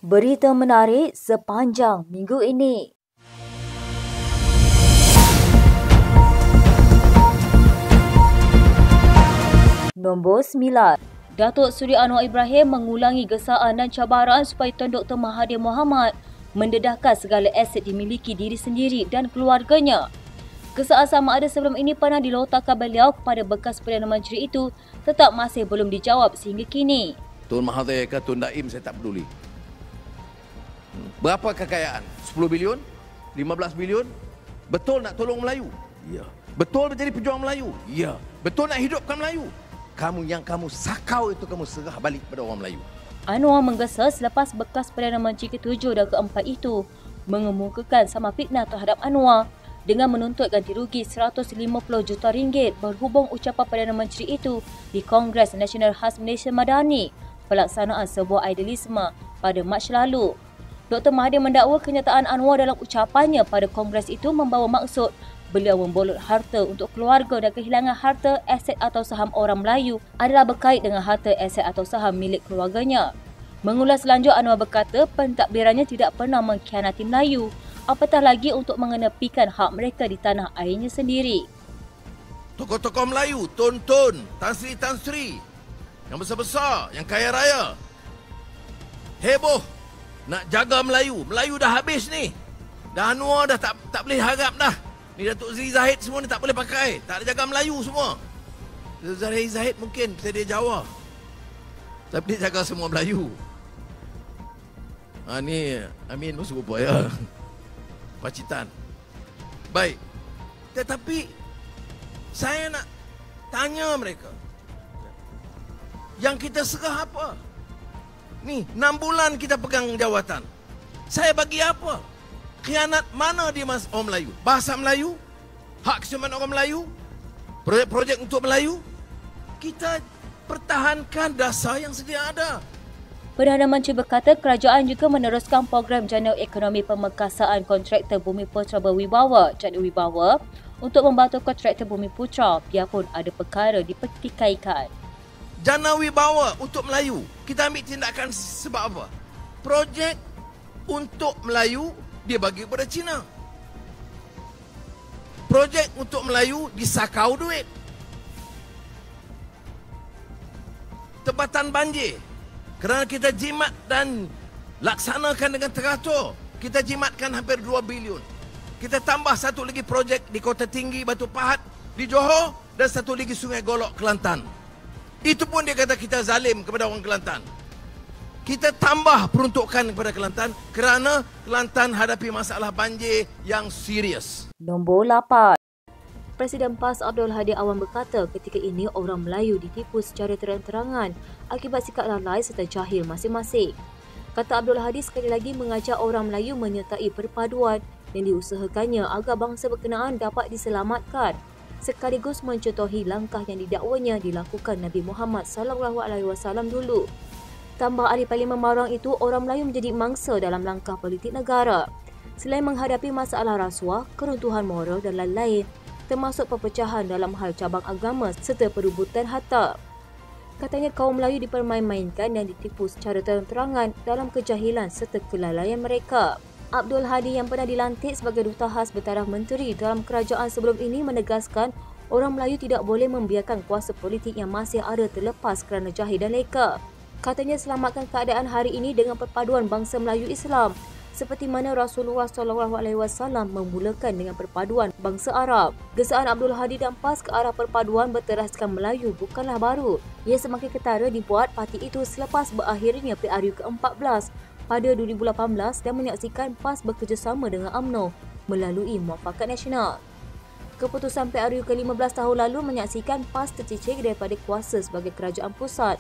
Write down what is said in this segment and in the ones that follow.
Berita menarik sepanjang minggu ini. Nombor 9. Datuk Seri Anwar Ibrahim mengulangi gesaan dan cabaran supaya Tun Dr. Mahathir Mohamad mendedahkan segala aset dimiliki diri sendiri dan keluarganya. Gesaan sama ada sebelum ini pernah dilontarkan beliau kepada bekas Perdana Menteri itu tetap masih belum dijawab sehingga kini. Tun Mahathir ke Tun Daim saya tak peduli. Berapa kekayaan? 10 bilion? 15 bilion? Betul nak tolong Melayu? Ya. Betul menjadi pejuang Melayu? Ya. Betul nak hidupkan Melayu? Yang kamu sakau itu kamu serah balik pada orang Melayu. Anwar menggesa selepas bekas Perdana Menteri ke-7 dan ke-4 itu mengemukakan sama fitnah terhadap Anwar dengan menuntut ganti rugi 150 juta ringgit berhubung ucapan Perdana Menteri itu di Kongres Nasional Khas Malaysia Madani pelaksanaan sebuah idealisme pada Mac lalu. Dr. Mahathir mendakwa kenyataan Anwar dalam ucapannya pada Kongres itu membawa maksud beliau membolot harta untuk keluarga dan kehilangan harta, aset atau saham orang Melayu adalah berkait dengan harta, aset atau saham milik keluarganya. Mengulas lanjut, Anwar berkata pentadbirannya tidak pernah mengkhianati Melayu, apatah lagi untuk mengenepikan hak mereka di tanah airnya sendiri. Tokoh-tokoh Melayu, Tun Tun, Tan Sri, yang besar-besar, yang kaya raya, heboh nak jaga Melayu. Melayu dah habis ni. Dah Anwar dah tak boleh harap dah. Ni Datuk Seri Zahid semua ni tak boleh pakai. Tak ada jaga Melayu semua. Datuk Seri Zahid mungkin dia Jawa. Tapi dia jaga semua Melayu. Ni Amin pun serupa ya. Pacitan. Baik. Tetapi saya nak tanya mereka. Yang kita serah apa? Ni 6 bulan kita pegang jawatan. Saya bagi apa? Khianat mana di mas orang Melayu? Bahasa Melayu? Hak keselamatan orang Melayu? Projek-projek untuk Melayu? Kita pertahankan dasar yang sedia ada. Perdana Menteri berkata kerajaan juga meneruskan program Jana Ekonomi Pemekasaan Kontraktor Bumi Putra Berwibawa, Jana Wibawa, untuk membantu kontraktor Bumi Putra biarpun ada perkara dipertikaikan. Jana Wibawa untuk Melayu. Kita ambil tindakan sebab apa? Projek untuk Melayu dia bagi kepada Cina. Projek untuk Melayu disakau duit. Tempatan banjir. Kerana kita jimat dan laksanakan dengan teratur, kita jimatkan hampir 2 bilion. Kita tambah satu lagi projek di Kota Tinggi Batu Pahat di Johor dan satu lagi Sungai Golok Kelantan. Itu pun dia kata kita zalim kepada orang Kelantan. Kita tambah peruntukan kepada Kelantan kerana Kelantan hadapi masalah banjir yang serius. Nombor 8. Presiden PAS Abdul Hadi Awan berkata ketika ini orang Melayu ditipu secara terang-terangan akibat sikap lalai serta jahil masing-masing. Kata Abdul Hadi sekali lagi mengajak orang Melayu menyertai perpaduan yang diusahakannya agar bangsa berkenaan dapat diselamatkan, sekaligus mencontohi langkah yang didakwanya dilakukan Nabi Muhammad SAW dulu. Tambah ahli Parlimen Marang itu, orang Melayu menjadi mangsa dalam langkah politik negara. Selain menghadapi masalah rasuah, keruntuhan moral dan lain-lain, termasuk perpecahan dalam hal cabang agama serta perebutan harta. Katanya kaum Melayu dipermain-mainkan dan ditipu secara terang-terangan dalam kejahilan serta kelalaian mereka. Abdul Hadi yang pernah dilantik sebagai Duta Khas Bertaraf Menteri dalam kerajaan sebelum ini menegaskan orang Melayu tidak boleh membiarkan kuasa politik yang masih ada terlepas kerana jahil dan leka. Katanya selamatkan keadaan hari ini dengan perpaduan bangsa Melayu Islam seperti mana Rasulullah SAW memulakan dengan perpaduan bangsa Arab. Gesaan Abdul Hadi dan PAS ke arah perpaduan berteraskan Melayu bukanlah baru. Ia semakin ketara dibuat parti itu selepas berakhirnya PRU ke-14 pada 2018 dan menyaksikan PAS bekerjasama dengan UMNO melalui Muafakat Nasional. Keputusan PRU ke-15 tahun lalu menyaksikan PAS tercicir daripada kuasa sebagai kerajaan pusat.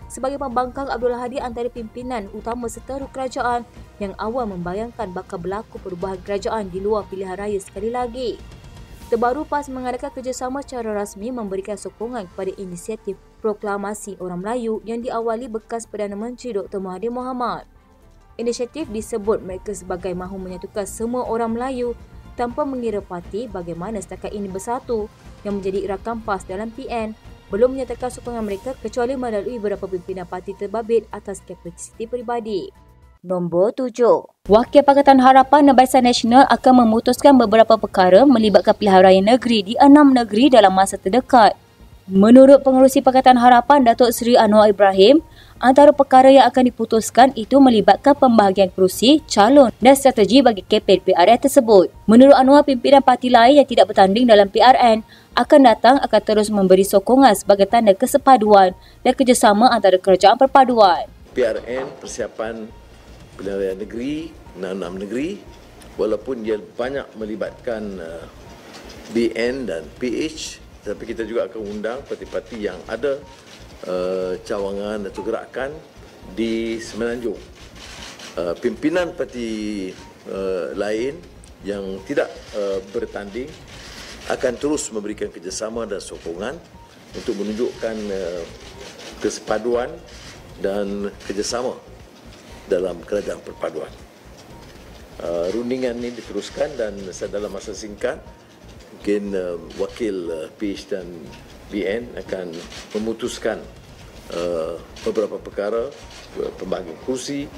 Sebagai pembangkang Abdul Hadi antara pimpinan utama seteru kerajaan yang awal membayangkan bakal berlaku perubahan kerajaan di luar pilihan raya sekali lagi. Terbaru PAS mengadakan kerjasama secara rasmi memberikan sokongan kepada inisiatif proklamasi orang Melayu yang diawali bekas Perdana Menteri Dr. Mahathir Mohamad. Inisiatif disebut mereka sebagai mahu menyatukan semua orang Melayu tanpa mengira parti bagaimana setakat ini bersatu yang menjadi rakam PAS dalam PN belum menyatakan sokongan mereka kecuali melalui beberapa pimpinan parti terbabit atas kapasiti peribadi. Nombor 7. Wakil Pakatan Harapan dan Barisan Nasional akan memutuskan beberapa perkara melibatkan pilihan raya negeri di 6 negeri dalam masa terdekat. Menurut Pengerusi Pakatan Harapan Datuk Seri Anwar Ibrahim, antara perkara yang akan diputuskan itu melibatkan pembahagian kerusi, calon dan strategi bagi kempen PRN tersebut. Menurut Anwar, pimpinan parti lain yang tidak bertanding dalam PRN akan terus memberi sokongan sebagai tanda kesepaduan dan kerjasama antara kerajaan perpaduan. PRN persiapan pilihan raya negeri, 6 negeri, walaupun dia banyak melibatkan BN dan PH, tapi kita juga akan undang parti-parti yang ada cawangan atau gerakan di Semenanjung. Pimpinan parti lain yang tidak bertanding akan terus memberikan kerjasama dan sokongan untuk menunjukkan kesepaduan dan kerjasama dalam kerajaan perpaduan. Rundingan ini diteruskan dan dalam masa singkat mungkin wakil PH dan BN akan memutuskan beberapa perkara, pembahagian kursi,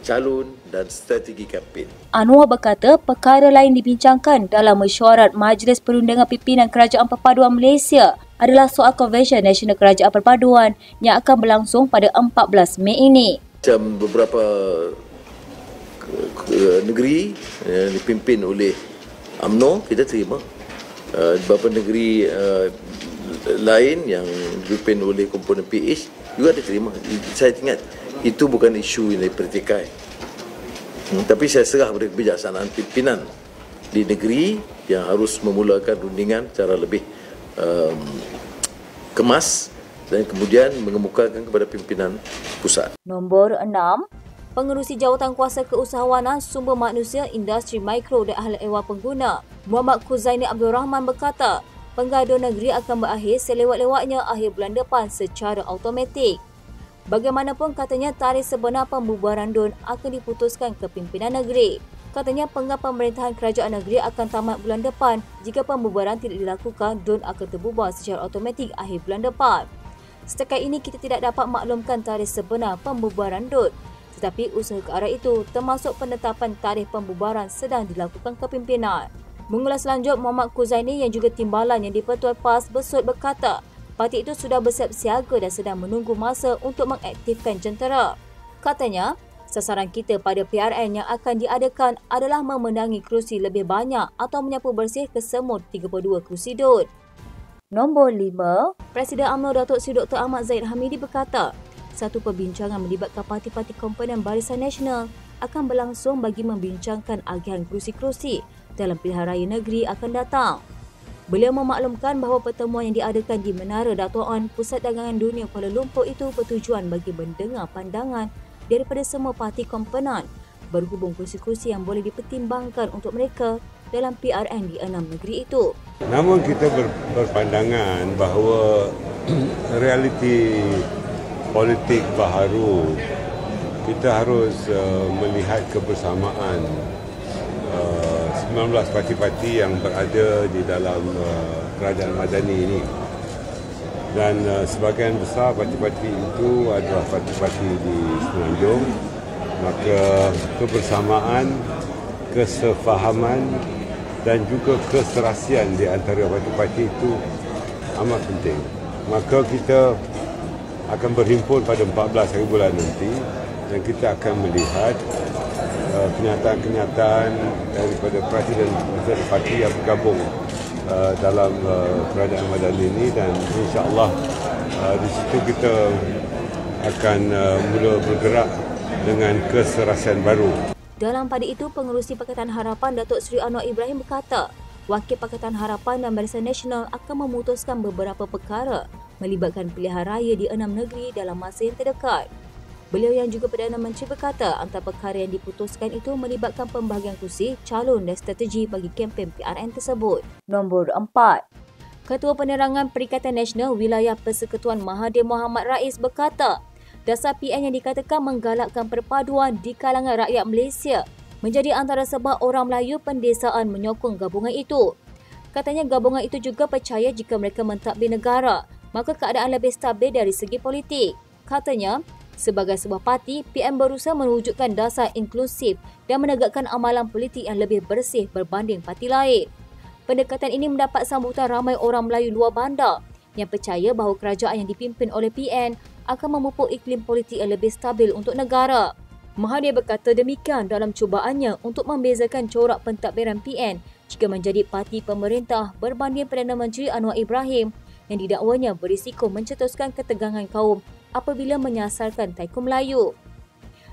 calon dan strategi kempen. Anwar berkata perkara lain dibincangkan dalam mesyuarat Majlis Perundangan Pimpinan Kerajaan Perpaduan Malaysia adalah soal Konvensyen Nasional Kerajaan Perpaduan yang akan berlangsung pada 14 Mei ini. Macam beberapa negeri yang dipimpin oleh UMNO, kita terima. Beberapa negeri lain yang dipimpin oleh komponen PH juga diterima. Saya ingat itu bukan isu yang dipertikai. Tapi saya serah pada kebijaksanaan pimpinan di negeri yang harus memulakan rundingan secara lebih kemas dan kemudian mengemukakan kepada pimpinan pusat. Nombor 6. Pengerusi Jawatan Kuasa Keusahawanan Sumber Manusia Industri Mikro dan Ahli Ehwal Pengguna Muhammad Kuzaini Abdul Rahman berkata, penggaduhan negeri akan berakhir selewat-lewatnya akhir bulan depan secara automatik. Bagaimanapun, katanya tarikh sebenar pembubaran DUN akan diputuskan ke pimpinan negeri. Katanya penggal pemerintahan kerajaan negeri akan tamat bulan depan. Jika pembubaran tidak dilakukan, DUN akan terbubar secara automatik akhir bulan depan. Setakat ini kita tidak dapat maklumkan tarikh sebenar pembubaran DUN. Tetapi usaha ke arah itu termasuk penetapan tarikh pembubaran sedang dilakukan kepimpinan. Mengulas lanjut, Muhammad Kuzaini yang juga timbalan yang di-Pertuan PAS Besut berkata, parti itu sudah bersiap siaga dan sedang menunggu masa untuk mengaktifkan jentera. Katanya, sasaran kita pada PRN yang akan diadakan adalah memenangi kerusi lebih banyak atau menyapu bersih kesemua 32 kerusi DUN. Nombor 5, Presiden UMNO Datuk Seri Dr. Ahmad Zahid Hamidi berkata, satu perbincangan melibatkan parti-parti komponen Barisan Nasional akan berlangsung bagi membincangkan agihan kerusi-kerusi dalam pilihan raya negeri akan datang. Beliau memaklumkan bahawa pertemuan yang diadakan di Menara Dato' Onn Pusat Dagangan Dunia Kuala Lumpur itu bertujuan bagi mendengar pandangan daripada semua parti komponen berhubung kursi-kursi yang boleh dipertimbangkan untuk mereka dalam PRN di 6 negeri itu. Namun kita berpandangan bahawa realiti politik baharu, kita harus melihat kebersamaan 19 parti-parti yang berada di dalam kerajaan madani ini. Dan sebahagian besar parti-parti itu adalah parti-parti di Semenanjung. Maka kebersamaan, kesefahaman dan juga keserasian di antara parti-parti itu amat penting. Maka kita akan berhimpun pada 14 hari bulan nanti dan kita akan melihat kenyataan-kenyataan daripada presiden parti yang bergabung dalam kerajaan madani ini, dan insya-Allah di situ kita akan mula bergerak dengan keserasian baru. Dalam pada itu, Pengerusi Pakatan Harapan Datuk Seri Anwar Ibrahim berkata, Wakil Pakatan Harapan dan Barisan Nasional akan memutuskan beberapa perkara melibatkan pilihan raya di 6 negeri dalam masa yang terdekat. Beliau yang juga Perdana Menteri berkata antara perkara yang diputuskan itu melibatkan pembahagian kursi, calon dan strategi bagi kempen PRN tersebut. Nombor 4. Ketua Penerangan Perikatan Nasional Wilayah Persekutuan Mahathir Mohamad Rais berkata, dasar PN yang dikatakan menggalakkan perpaduan di kalangan rakyat Malaysia menjadi antara sebab orang Melayu pendesaan menyokong gabungan itu. Katanya gabungan itu juga percaya jika mereka mentadbir negara, maka keadaan lebih stabil dari segi politik. Katanya, Sebagai sebuah parti, PM berusaha mewujudkan dasar inklusif dan menegakkan amalan politik yang lebih bersih berbanding parti lain. Pendekatan ini mendapat sambutan ramai orang Melayu luar bandar yang percaya bahawa kerajaan yang dipimpin oleh PN akan memupuk iklim politik yang lebih stabil untuk negara. Mahathir berkata demikian dalam cubaannya untuk membezakan corak pentadbiran PN jika menjadi parti pemerintah berbanding Perdana Menteri Anwar Ibrahim yang didakwanya berisiko mencetuskan ketegangan kaum apabila menyasarkan Taikum Melayu.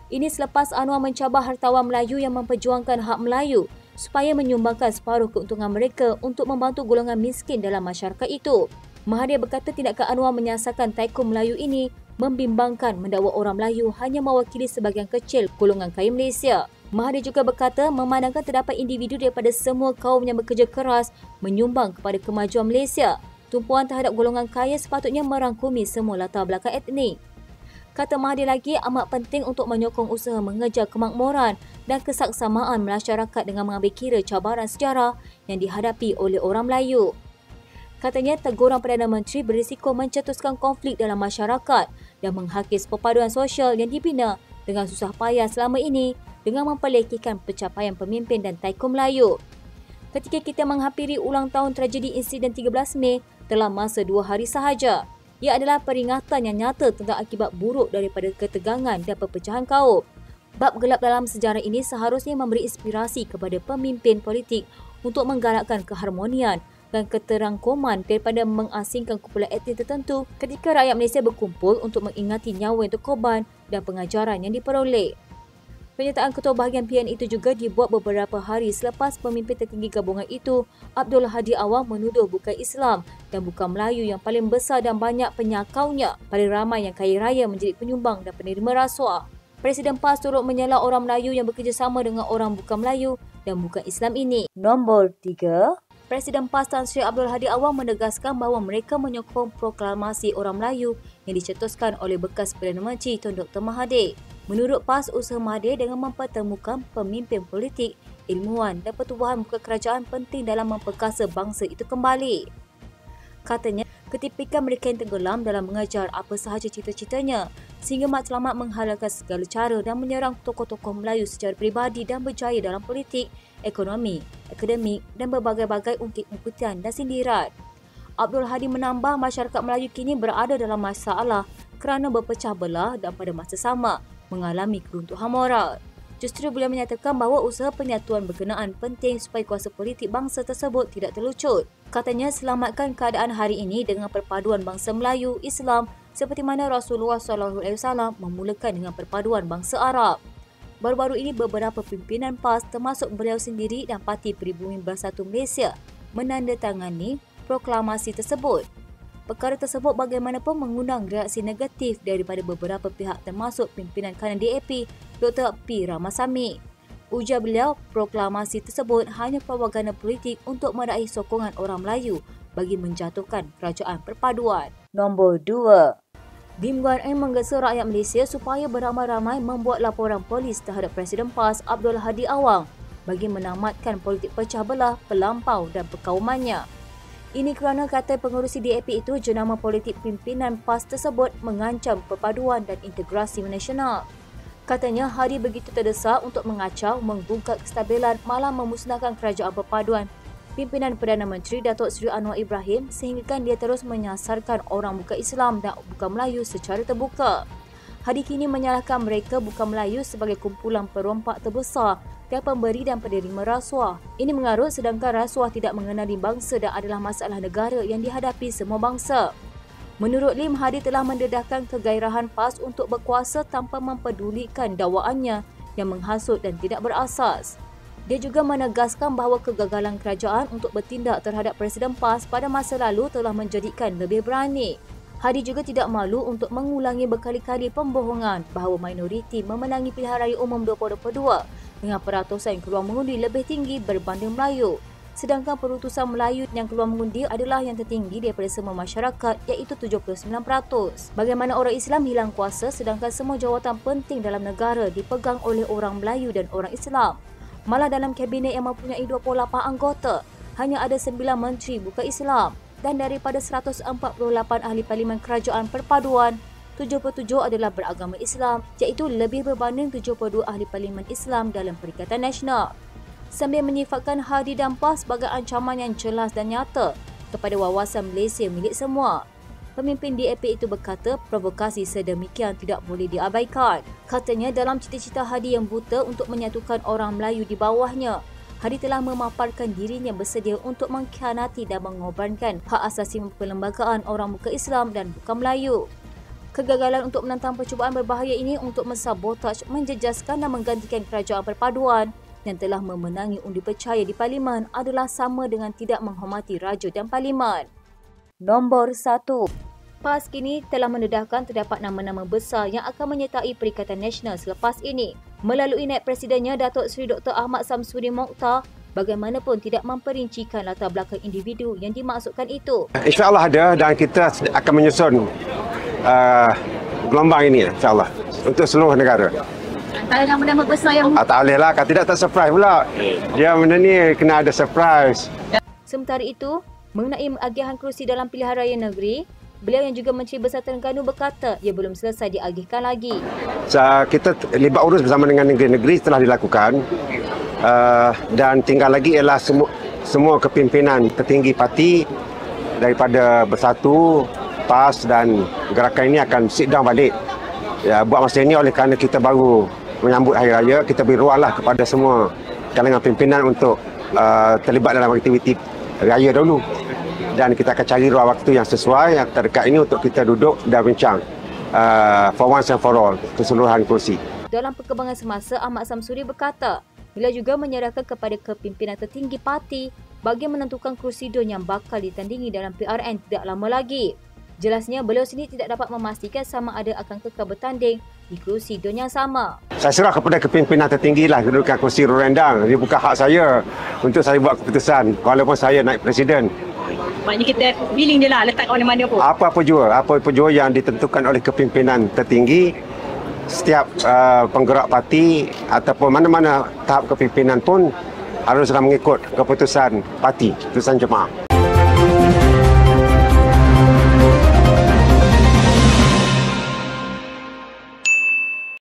Ini selepas Anwar mencabar hartawan Melayu yang memperjuangkan hak Melayu supaya menyumbangkan separuh keuntungan mereka untuk membantu golongan miskin dalam masyarakat itu. Mahathir berkata tindakan Anwar menyasarkan Taikum Melayu ini membimbangkan mendakwa orang Melayu hanya mewakili sebahagian kecil golongan kaya Malaysia. Mahathir juga berkata memandangkan terdapat individu daripada semua kaum yang bekerja keras menyumbang kepada kemajuan Malaysia. Tumpuan terhadap golongan kaya sepatutnya merangkumi semua latar belakang etnik. Kata Mahathir lagi, amat penting untuk menyokong usaha mengejar kemakmuran dan kesaksamaan masyarakat dengan mengambil kira cabaran sejarah yang dihadapi oleh orang Melayu. Katanya, teguran Perdana Menteri berisiko mencetuskan konflik dalam masyarakat dan menghakis perpaduan sosial yang dibina dengan susah payah selama ini dengan memperlekehkan pencapaian pemimpin dan Taikum Melayu. Ketika kita menghampiri ulang tahun tragedi insiden 13 Mei dalam masa 2 hari sahaja, ia adalah peringatan yang nyata tentang akibat buruk daripada ketegangan dan perpecahan kaum. Bab gelap dalam sejarah ini seharusnya memberi inspirasi kepada pemimpin politik untuk menggalakkan keharmonian dan keterangkuman daripada mengasingkan kumpulan etnik tertentu ketika rakyat Malaysia berkumpul untuk mengingati nyawa yang terkorban dan pengajaran yang diperoleh. Pernyataan Ketua Bahagian PN itu juga dibuat beberapa hari selepas pemimpin tertinggi gabungan itu, Abdul Hadi Awang, menuduh bukan Islam dan bukan Melayu yang paling besar dan banyak penyakaunya, paling ramai yang kaya raya menjadi penyumbang dan penerima rasuah. Presiden PAS turut menyela orang Melayu yang bekerjasama dengan orang bukan Melayu dan bukan Islam ini. Nombor 3. Presiden PAS Tan Sri Abdul Hadi Awang menegaskan bahawa mereka menyokong proklamasi orang Melayu yang dicetuskan oleh bekas Perdana Menteri Tun Dr. Mahathir. Menurut PAS, usaha Mahathir dengan mempertemukan pemimpin politik, ilmuwan dan pertubuhan muka kerajaan penting dalam memperkasa bangsa itu kembali. Katanya, ketipikan mereka yang tenggelam dalam mengejar apa sahaja cita-citanya sehingga matlamat menghalalkan segala cara dan menyerang tokoh-tokoh Melayu secara peribadi dan berjaya dalam politik, ekonomi, akademik dan berbagai-bagai ungkit-ungkitan dan sindiran. Abdul Hadi menambah masyarakat Melayu kini berada dalam masalah kerana berpecah belah dan pada masa sama mengalami keruntuhan moral. Justru beliau menyatakan bahawa usaha penyatuan berkenaan penting supaya kuasa politik bangsa tersebut tidak terlucut. Katanya, selamatkan keadaan hari ini dengan perpaduan bangsa Melayu, Islam seperti mana Rasulullah SAW memulakan dengan perpaduan bangsa Arab. Baru-baru ini beberapa pimpinan PAS termasuk beliau sendiri dan Parti Peribumi Bersatu Malaysia menandatangani proklamasi tersebut. Perkara tersebut bagaimanapun mengundang reaksi negatif daripada beberapa pihak termasuk pimpinan kanan DAP, Dr. P. Ramasamy. Ujar beliau, proklamasi tersebut hanya propaganda politik untuk meraih sokongan orang Melayu bagi menjatuhkan kerajaan perpaduan. Nombor 2. BIM UiM menggesa rakyat Malaysia supaya beramai-ramai membuat laporan polis terhadap Presiden PAS Abdul Hadi Awang bagi menamatkan politik pecah belah, pelampau dan perkaumannya. Ini kerana kata pengurusi DAP itu jenama politik pimpinan PAS tersebut mengancam perpaduan dan integrasi nasional. Katanya Hadi begitu terdesak untuk mengacau, menggugat kestabilan malah memusnahkan kerajaan perpaduan pimpinan Perdana Menteri Datuk Seri Anwar Ibrahim sehingga dia terus menyasarkan orang bukan Islam dan bukan Melayu secara terbuka. Hadi kini menyalahkan mereka bukan Melayu sebagai kumpulan perompak terbesar dan pemberi dan penerima rasuah. Ini mengarut sedangkan rasuah tidak mengenali bangsa dan adalah masalah negara yang dihadapi semua bangsa. Menurut Lim, Hadi telah mendedahkan kegairahan PAS untuk berkuasa tanpa mempedulikan dakwaannya yang menghasut dan tidak berasas. Dia juga menegaskan bahawa kegagalan kerajaan untuk bertindak terhadap Presiden PAS pada masa lalu telah menjadikan lebih berani. Hadi juga tidak malu untuk mengulangi berkali-kali pembohongan bahawa minoriti memenangi pilihan raya umum 2022 dengan peratusan keluar mengundi lebih tinggi berbanding Melayu. Sedangkan perutusan Melayu yang keluar mengundi adalah yang tertinggi daripada semua masyarakat iaitu 79%. Bagaimana orang Islam hilang kuasa sedangkan semua jawatan penting dalam negara dipegang oleh orang Melayu dan orang Islam. Malah dalam kabinet yang mempunyai 28 anggota, hanya ada 9 menteri bukan Islam dan daripada 148 ahli parlimen kerajaan perpaduan, 77 adalah beragama Islam, iaitu lebih berbanding 72 ahli parlimen Islam dalam Perikatan Nasional. Sambil menyifatkan Hadi dan PAS sebagai ancaman yang jelas dan nyata kepada wawasan Malaysia milik semua. Pemimpin DAP itu berkata provokasi sedemikian tidak boleh diabaikan. Katanya dalam cita-cita Hadi yang buta untuk menyatukan orang Melayu di bawahnya, Hadi telah memaparkan dirinya bersedia untuk mengkhianati dan mengorbankan hak asasi perlembagaan orang bukan Islam dan bukan Melayu. Kegagalan untuk menentang percubaan berbahaya ini untuk mensabotаж, menjejaskan dan menggantikan kerajaan perpaduan yang telah memenangi undi percaya di Parlimen adalah sama dengan tidak menghormati Raja dan Parlimen. Nombor 1. PAS kini telah mendedahkan terdapat nama-nama besar yang akan menyertai Perikatan Nasional selepas ini. Melalui naib presidennya, Datuk Seri Dr. Ahmad Samsuri Mokhtar bagaimanapun tidak memperincikan latar belakang individu yang dimaksudkan itu. InsyaAllah ada dan kita akan menyusun gelombang ini insyaAllah untuk seluruh negara. Antara nama-nama besar yang... Tak boleh lah, kalau tidak tak surprise pula. Dia benda ni kena ada surprise. Sementara itu, mengenai agihan kerusi dalam pilihan raya negeri, beliau yang juga Menteri Besar Terengganu berkata ia belum selesai diagihkan lagi. Kita libat urus bersama dengan negeri-negeri telah dilakukan dan tinggal lagi ialah semua kepimpinan tertinggi parti daripada Bersatu, PAS dan gerakan ini akan sit down balik. Ya, buat masa ini oleh kerana kita baru menyambut Hari Raya, kita beri ruanglah kepada semua kalangan pimpinan untuk terlibat dalam aktiviti raya dahulu. Dan kita akan cari ruang waktu yang sesuai yang terdekat ini untuk kita duduk dan bincang for once and for all keseluruhan kursi. Dalam perkembangan semasa, Ahmad Samsuri berkata beliau juga menyerahkan kepada kepimpinan tertinggi parti bagi menentukan kursi DUN yang bakal ditandingi dalam PRN tidak lama lagi. Jelasnya beliau sendiri tidak dapat memastikan sama ada akan kekal bertanding di kursi DUN yang sama. Saya serah kepada kepimpinan tertinggi lah kedudukan kursi Rurendang. Ini bukan hak saya untuk saya buat keputusan walaupun saya naik presiden. Maknanya kita feeling je lah letak mana-mana pun. Apa-apa jua yang ditentukan oleh kepimpinan tertinggi, setiap penggerak parti ataupun mana-mana tahap kepimpinan pun haruslah mengikut keputusan parti, keputusan jemaah.